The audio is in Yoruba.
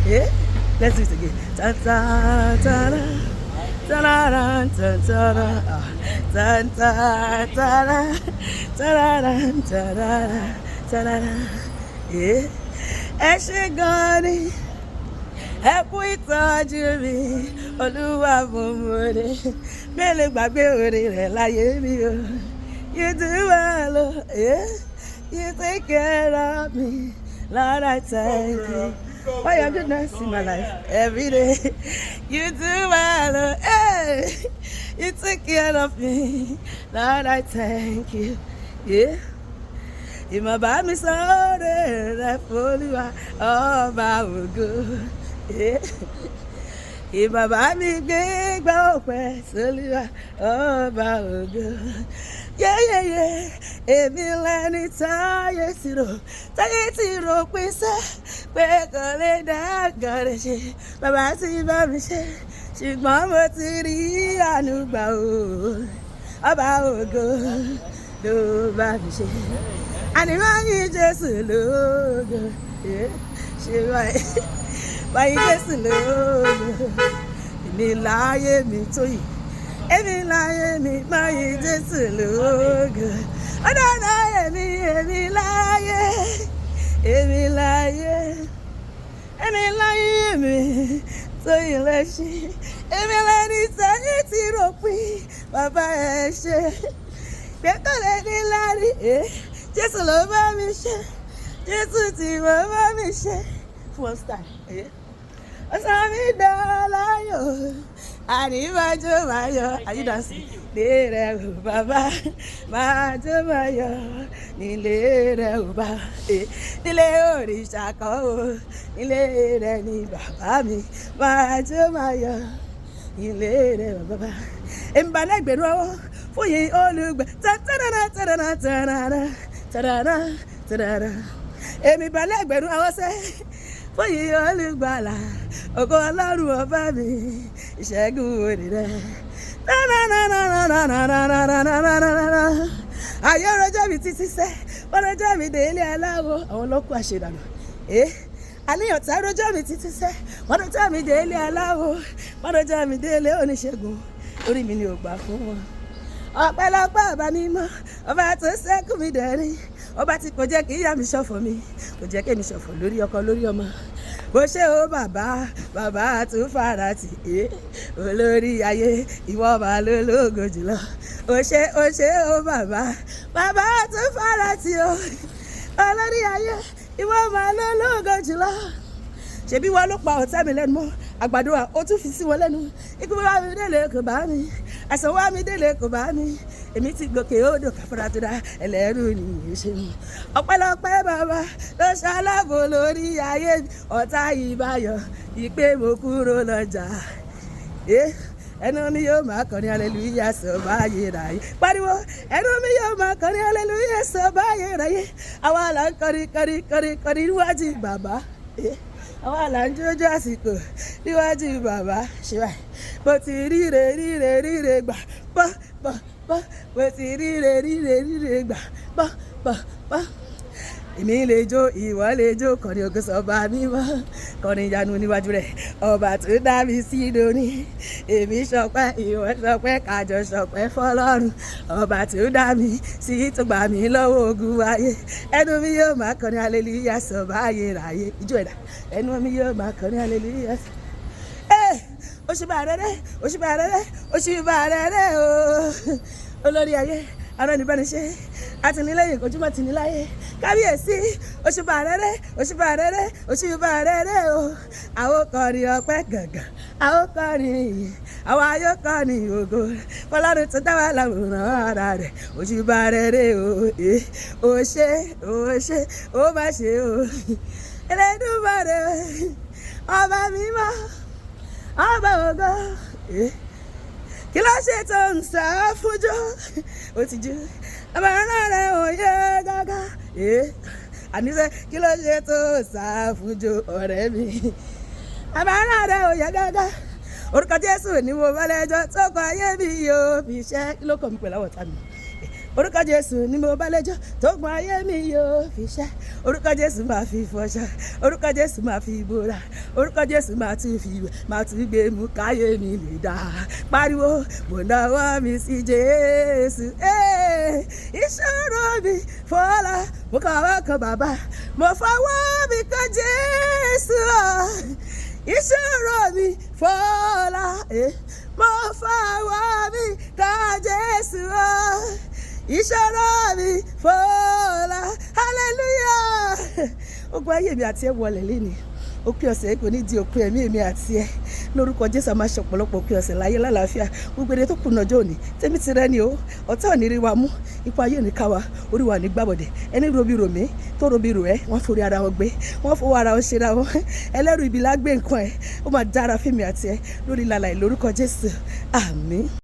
Yeah, let's do it again. Yeah, ẹ ṣé gan ni. Ẹ kú ìtọ́jú mi, Olúwa mo mọ̀re, mélòó gbàgbé oore rẹ̀ láyé mi o. You do well, oh, yeah. You take care of me, Lord, I thank you. For your goodness in my life every day. You do well, oh, hey. You take care of me, Lord, I thank you. Yeah. Ìmọ̀ bá mi sọ̀rọ̀ rẹ̀ f'Olúwa ọba ògo. Ìbàbá mi gbé gbá ọpẹ́ s'Olúwa ọba ògo. Yẹ́yẹ́yẹ́ èmi lẹ́ni táyé ti rò pín sẹ́ pé kò lè dá gàrẹ́ ṣe. Bàbá ti bá mi ṣe ṣùgbọ́n mo ti rí àánú gbà o. Ọba ògo ló bá mi ṣe. Àníwá yín Jésù lógo. Ṣé báyìí? Báyìí Jésù lógo. Èmi láyé mi tó yìí. Èmi láyé mi báyìí Jésù lógo. Ọ̀dọ́dọ̀ èmi láyé. Èmi láyé. Èmi láyé mi tó yìí lẹ́sìn. Èmi lẹ́ni táyé ti rò pín. Bàbá ẹ ṣé. Gbẹ́kọ̀lé ní lárí. Jésù ló bá mi ṣe. Jésù tí mo bá mi ṣe. First time. Ọ̀sán mi dọ́láyọ̀. Àníwájú máa yọ. Are you dancing? Nílé rẹ̀ ò bàbá. Máa jó máa yọ. Nílé rẹ̀ ò bá. Nílé òrìṣà kan o. Nílé rẹ̀ ni bàbá mi. Máa jó máa yọ. Nílé rẹ̀ ò bàbá. Ìbàlẹ̀ gbèrú ọwọ́ fún yín olùgbé. Tadada. Èmi balẹ̀ gbẹ̀rún àwọn sẹ́ fún yìí olùgbàlà ògo Ọlọ́run ọba mi ìṣẹ́gun òní rẹ̀. Ayé rọjọ́ mi títí sẹ́ wọ́n rọjọ́ mi dé ilé aláwọ̀ àwọn ọlọ́kùn àṣedànù. Àníyàn tá rọjọ́ mi títí sẹ́ wọ́n rọjọ́ mi dé ilé aláwọ̀ wọ́n rọjọ́ mi dé ilé oníṣègùn orí mi ni ò gbà fún wọn. Ọpẹ́lọpẹ́ ọba mímọ́ ọba tó ṣẹ́kù mi dẹ̀rín ọba tí kò jẹ́ kí ìyá mi ṣọ̀fọ̀ mi kò jẹ́ kí èmi ṣọ̀fọ̀ lórí ọkọ lórí ọmọ. Bó ṣe ó bàbá tún fara tì olórí ayé ìwọ ọba lólógo jùlọ. Ó ṣe ó bàbá tún fara tì olórí ayé ìwọ ọba lólógo jùlọ. Ṣebí wọn ló pa ọ̀tá mi lẹ́nu mọ́ àgbàdo ó tún fi sí wọn lẹ́nu. Ikú wa mi délé kò bá mi àìsàn wa mi délé kò bá mi. Èmi ti gòkè odò káfọ́ra tó dá ẹlẹ́rù nìyí ṣe mi. Ọpẹ́lọpẹ́ bàbá ló ṣalábò lórí ayé ọ̀tá ìbáyọ̀ ìpè mo kúrò lọ́jà. Ẹnu mi yóò máa kọrin hallelujah sọ báyé ráyé. Pariwo ẹnu mi yóò máa kọrin hallelujah sọ báyé ráyé. Àwa là ń kọrin níwájú bàbá. Àwa là ń jójó àsìkò níwájú bàbá. Ṣé báyìí? Mo ti ríre gbà bọ́. Mo ti ríre gbà bọ́. Èmi lè jó ìwọ lè jó kọrin ògo sọ́ba mímọ́ kọrin ìyanu níwájú rẹ̀ ọba tó dá mi sí lónìí. Èmi ṣọpẹ́ ìwọ ṣọpẹ́ kájọ ṣọpẹ́ fọ́lọ́run ọba tó dá mi sí tó gbà mí lọ́wọ́ ogun ayé. Ẹnu mi yóò máa kọrin hallelujah sọ́ba ayé ráyé. Ijó ẹ̀dá ẹnu mi yóò máa kọrin hallelujah. Òṣùbà rere o olórí ayé aránibániṣe àtìlẹ́yìn kojúmọ́ tìníláyé kábíyèsí. Òṣùbà rere o àwọn kọrin ọpẹ́ gàngàn àwọn kọrin ìyìn àwọn ayọ̀ kọrin ògo fọlọ́run tó dá wa láwòrán ara rẹ̀. Òṣùbà rere o ṣé ó má ṣe o Ẹlẹ́dùmarè ọba mímọ́ ọba ògo. Kí ló ṣe tó ń sá fúnjó ó ti jú ọba náà rẹ̀ ò yẹ gágá. Àníṣe kí ló ṣe tó ń sá fúnjó ọ̀rẹ́ mi ọba náà rẹ̀ ò yẹ gágá. orúkọ Jésù ni mo bá lẹ́jọ́ tó kọ ayé mi yóò fi ṣẹ́. Kí ló kọ́ mi pẹ̀lú àwọ̀ tá mi? Orúkọ Jésù ni mo bá lẹ́jọ́ tó gbọ́n ayé mi yóò fi ṣẹ́. Orúkọ Jésù máa fi fọṣọ, orúkọ Jésù máa fi bora, orúkọ Jésù máa tún gbé mú káyé mi lè dá. Pariwo mo náwó mi sí Jésù. Ìṣòro mi fọlá, mo kọ̀wé kan bàbá, mo fọwọ́ mi kan Jésù. Ìṣòro mi fọlá, mo fọwọ́ mi kan Jésù. Ìṣòro mi fọlá, hallelujah. Ogun ayé mi àti ẹ wọlé léni. Òpin ọ̀sẹ̀ kò ní di òpin ẹ̀mí èmi àti ẹ. Lórúkọ Jésù a máa ṣe ọ̀pọ̀lọpọ̀ òpin ọ̀sẹ̀ láyé lálàáfíà. Gbogbo èdè tó kùnà ọjọ́ òní tèmi ti rẹ ni o. Ọ̀tá ò ní rí wa mú, ipò ayé ò ní ká wa, orí wa ò ní gbàbọ̀dẹ̀. Ẹni robi rò mí tó robi rò ẹ́, wọ́n forí ara wọn gbé, wọ́n fowó ara wọn ṣe ra wọn. Ẹlẹ́rù ibi lágbé nǹkan ẹ̀, ó máa dára fún mi àti ẹ lórí làlàyé lórúkọ Jésù. Àmín.